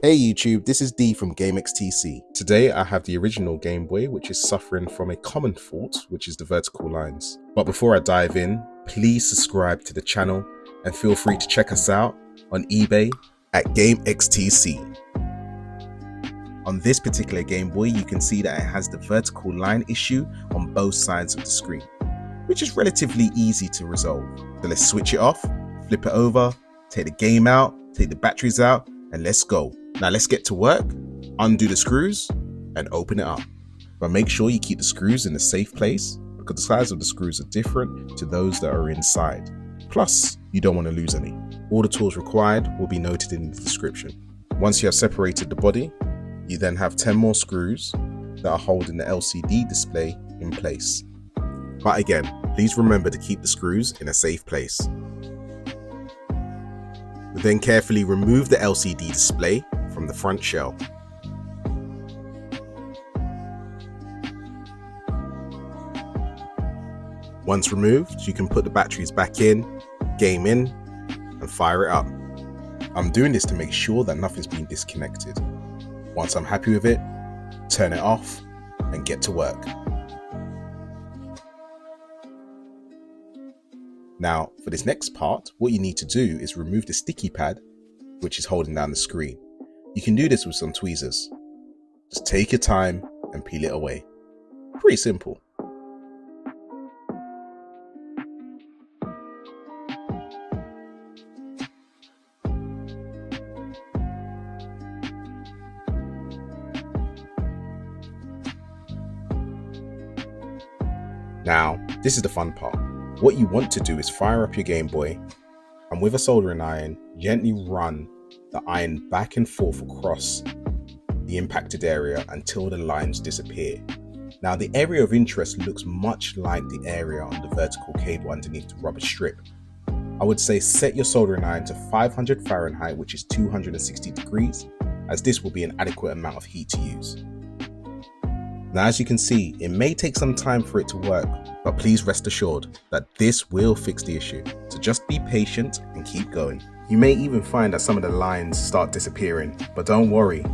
Hey YouTube, this is D from GameXTC. Today I have the original Game Boy, which is suffering from a common fault, which is the vertical lines. But before I dive in, please subscribe to the channel and feel free to check us out on eBay at GameXTC. On this particular Game Boy, you can see that it has the vertical line issue on both sides of the screen, which is relatively easy to resolve. So let's switch it off, flip it over, take the game out, take the batteries out, and let's go. Now let's get to work, undo the screws and open it up. But make sure you keep the screws in a safe place because the size of the screws are different to those that are inside. Plus, you don't want to lose any. All the tools required will be noted in the description. Once you have separated the body, you then have 10 more screws that are holding the LCD display in place. But again, please remember to keep the screws in a safe place. Then carefully remove the LCD display from the front shell. Once removed, you can put the batteries back in, game in, and fire it up. I'm doing this to make sure that nothing's been disconnected. Once I'm happy with it, turn it off and get to work. Now, for this next part, what you need to do is remove the sticky pad, which is holding down the screen. You can do this with some tweezers. Just take your time and peel it away. Pretty simple. Now, this is the fun part. What you want to do is fire up your Game Boy and with a soldering iron, gently run the iron back and forth across the impacted area until the lines disappear. Now, the area of interest looks much like the area on the vertical cable underneath the rubber strip. I would say set your soldering iron to 500 Fahrenheit, which is 260 degrees, as this will be an adequate amount of heat to use. Now, as you can see, it may take some time for it to work, but please rest assured that this will fix the issue. So just be patient and keep going. You may even find that some of the lines start disappearing, but don't worry,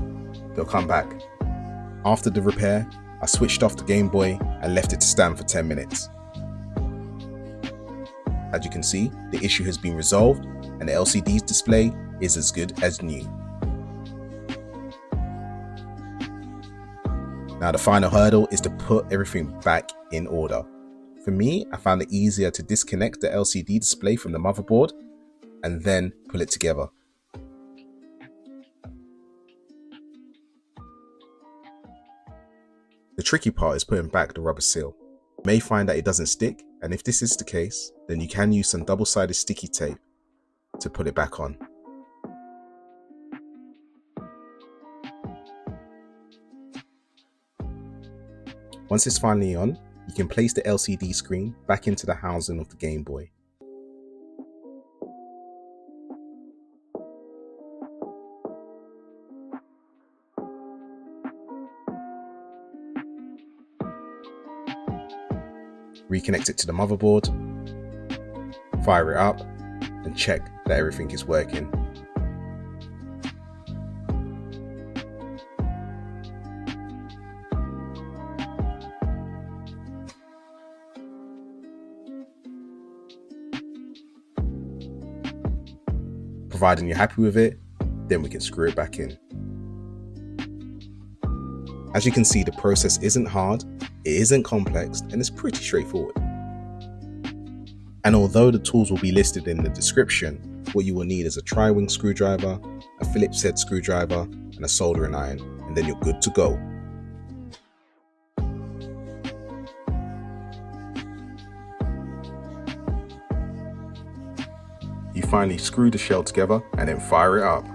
they'll come back. After the repair, I switched off the Game Boy and left it to stand for 10 minutes. As you can see, the issue has been resolved and the LCD display is as good as new. Now the final hurdle is to put everything back in order. For me, I found it easier to disconnect the LCD display from the motherboard and then pull it together. The tricky part is putting back the rubber seal. You may find that it doesn't stick, and if this is the case, then you can use some double-sided sticky tape to put it back on. Once it's finally on, you can place the LCD screen back into the housing of the Game Boy. Reconnect it to the motherboard, fire it up, and check that everything is working. Providing you're happy with it, then we can screw it back in. As you can see, the process isn't hard, it isn't complex, and it's pretty straightforward. And although the tools will be listed in the description, what you will need is a Triwing Screwdriver, a Phillips head screwdriver, and a soldering iron, and then you're good to go. You finally screw the shell together and then fire it up.